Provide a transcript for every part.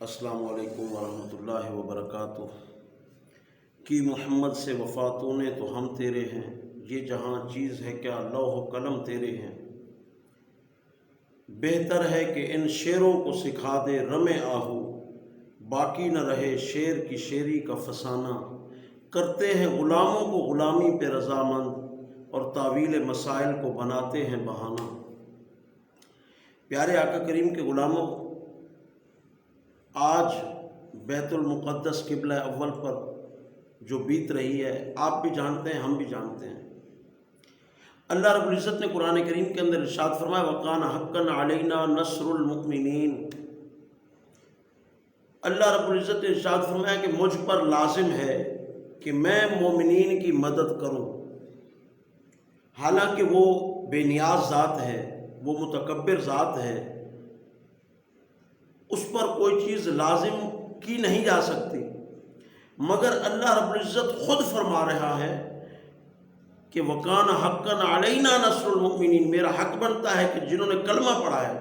السلام علیکم ورحمۃ اللہ وبرکاتہ۔ کی محمد سے وفاتوں نے تو ہم تیرے ہیں، یہ جہاں چیز ہے کیا لوح و قلم تیرے ہیں۔ بہتر ہے کہ ان شعروں کو سکھا دے رم آہو، باقی نہ رہے شعر کی شیری کا فسانہ۔ کرتے ہیں غلاموں کو غلامی پہ رضامند، اور تعویل مسائل کو بناتے ہیں بہانہ۔ پیارے آقا کریم کے غلاموں، آج بیت المقدس قبلہ اول پر جو بیت رہی ہے، آپ بھی جانتے ہیں، ہم بھی جانتے ہیں۔ اللہ رب العزت نے قرآن کریم کے اندر ارشاد فرمایا وَقَانَ حَقًّا عَلَيْنَا نَصْرُ الْمُؤْمِنِينَ۔ اللہ رب العزت نے ارشاد فرمایا کہ مجھ پر لازم ہے کہ میں مومنین کی مدد کروں، حالانکہ وہ بے نیاز ذات ہے، وہ متکبر ذات ہے، اس پر کوئی چیز لازم کی نہیں جا سکتی، مگر اللہ رب العزت خود فرما رہا ہے کہ وَقَانَ حَقًّا عَلَيْنَا نَصْرُ الْمُؤْمِنِينَ، میرا حق بنتا ہے کہ جنہوں نے کلمہ پڑھا ہے،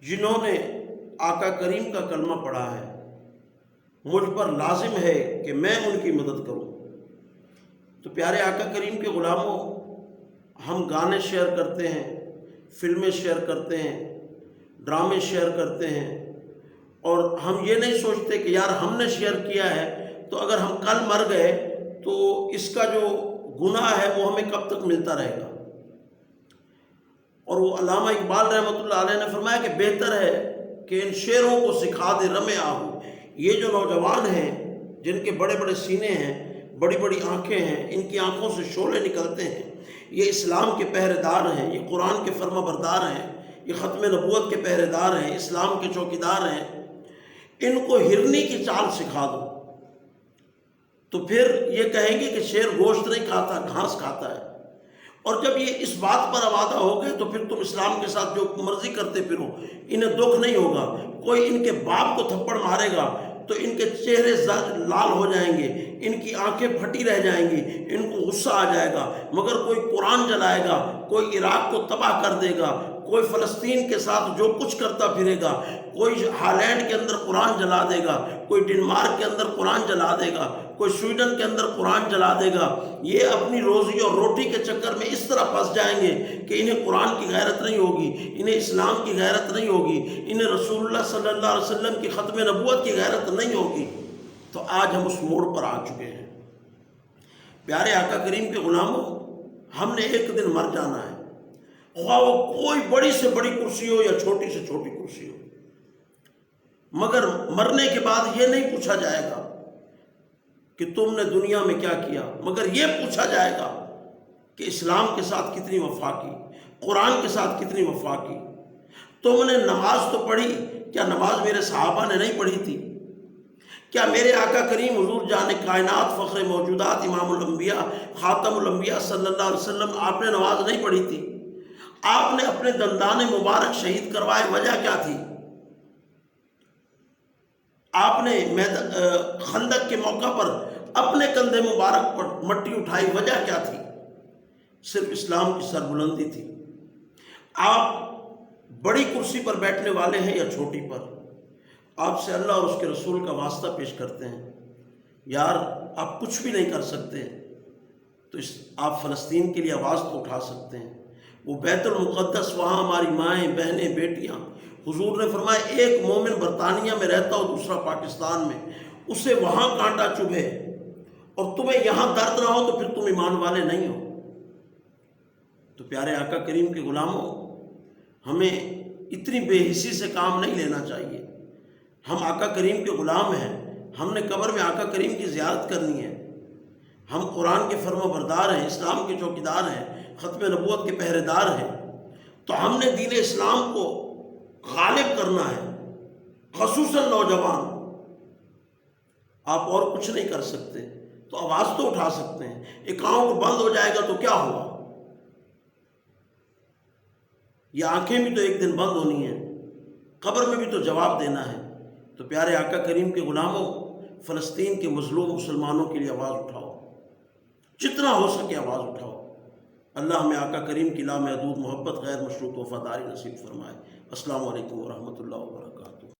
جنہوں نے آقا کریم کا کلمہ پڑھا ہے، مجھ پر لازم ہے کہ میں ان کی مدد کروں۔ تو پیارے آقا کریم کے غلاموں، ہم گانے شیئر کرتے ہیں، فلمیں شیئر کرتے ہیں، ڈرامے شیئر کرتے ہیں، اور ہم یہ نہیں سوچتے کہ یار ہم نے شیئر کیا ہے تو اگر ہم کل مر گئے تو اس کا جو گناہ ہے وہ ہمیں کب تک ملتا رہے گا۔ اور وہ علامہ اقبال رحمۃ اللہ علیہ نے فرمایا کہ بہتر ہے کہ ان شعروں کو سکھا دے رم آہو۔ یہ جو نوجوان ہیں جن کے بڑے بڑے سینے ہیں، بڑی بڑی آنکھیں ہیں، ان کی آنکھوں سے شعلے نکلتے ہیں، یہ اسلام کے پہرے دار ہیں، یہ قرآن کے فرما بردار ہیں، یہ ختم نبوت کے پہرے دار ہیں، اسلام کے چوکیدار ہیں، ان کو ہرنی کی چال سکھا دو تو پھر یہ کہیں گے کہ شیر گوشت نہیں کھاتا، گھاس کھاتا ہے۔ اور جب یہ اس بات پر آمادہ ہو گئے تو پھر تم اسلام کے ساتھ جو مرضی کرتے پھرو، انہیں دکھ نہیں ہوگا۔ کوئی ان کے باپ کو تھپڑ مارے گا تو ان کے چہرے لال ہو جائیں گے، ان کی آنکھیں پھٹی رہ جائیں گی، ان کو غصہ آ جائے گا، مگر کوئی قرآن جلائے گا، کوئی عراق کو تباہ کر دے گا، کوئی فلسطین کے ساتھ جو کچھ کرتا پھرے گا، کوئی ہالینڈ کے اندر قرآن جلا دے گا، کوئی ڈنمارک کے اندر قرآن جلا دے گا، کوئی سویڈن کے اندر قرآن جلا دے گا۔ یہ اپنی روزی اور روٹی کے چکر میں اس طرح پھنس جائیں گے کہ انہیں قرآن کی غیرت نہیں ہوگی، انہیں اسلام کی غیرت نہیں ہوگی، انہیں رسول اللہ صلی اللہ علیہ وسلم کی ختم نبوت کی غیرت نہیں ہوگی۔ تو آج ہم اس موڑ پر آ چکے ہیں۔ پیارے آقا کریم کے غلاموں، ہم نے ایک دن مر جانا ہے، خواہ وہ کوئی بڑی سے بڑی کرسی ہو یا چھوٹی سے چھوٹی کرسی ہو، مگر مرنے کے بعد یہ نہیں پوچھا جائے گا کہ تم نے دنیا میں کیا کیا، مگر یہ پوچھا جائے گا کہ اسلام کے ساتھ کتنی وفا کی، قرآن کے ساتھ کتنی وفا کی۔ تم نے نماز تو پڑھی، کیا نماز میرے صحابہ نے نہیں پڑھی تھی؟ کیا میرے آقا کریم حضور جان کائنات فخر موجودات امام الانبیاء خاتم الانبیاء صلی اللہ علیہ وسلم، آپ نے نماز نہیں پڑھی تھی؟ آپ نے اپنے دندان مبارک شہید کروائے، وجہ کیا تھی؟ آپ نے خندق کے موقع پر اپنے کندھے مبارک پر مٹی اٹھائی، وجہ کیا تھی؟ صرف اسلام کی سربلندی تھی۔ آپ بڑی کرسی پر بیٹھنے والے ہیں یا چھوٹی پر؟ آپ سے اللہ اور اس کے رسول کا واسطہ پیش کرتے ہیں، یار آپ کچھ بھی نہیں کر سکتے تو آپ فلسطین کے لیے آواز تو اٹھا سکتے ہیں۔ وہ بیت المقدس، وہاں ہماری مائیں بہنیں بیٹیاں، حضور نے فرمایا ایک مومن برطانیہ میں رہتا ہو، دوسرا پاکستان میں، اسے وہاں کانٹا چبھے اور تمہیں یہاں درد نہ ہو تو پھر تم ایمان والے نہیں ہو۔ تو پیارے آقا کریم کے غلاموں، ہمیں اتنی بے حسی سے کام نہیں لینا چاہیے۔ ہم آقا کریم کے غلام ہیں، ہم نے قبر میں آقا کریم کی زیارت کرنی ہے، ہم قرآن کے فرما بردار ہیں، اسلام کے چوکیدار ہیں، ختم نبوت کے پہرے دار ہیں، تو ہم نے دین اسلام کو غالب کرنا ہے، خصوصاً نوجوان۔ آپ اور کچھ نہیں کر سکتے تو آواز تو اٹھا سکتے ہیں۔ اکاؤنٹ بند ہو جائے گا تو کیا ہوا؟ یہ آنکھیں بھی تو ایک دن بند ہونی ہیں، قبر میں بھی تو جواب دینا ہے۔ تو پیارے آقا کریم کے غلاموں، فلسطین کے مظلوم مسلمانوں کے لیے آواز اٹھاؤ، جتنا ہو سکے آواز اٹھاؤ۔ اللہ ہمیں آقا کریم کی لامحدود محبت، غیر مشروط وفاداری نصیب فرمائے۔ السلام علیکم ورحمۃ اللہ وبرکاتہ۔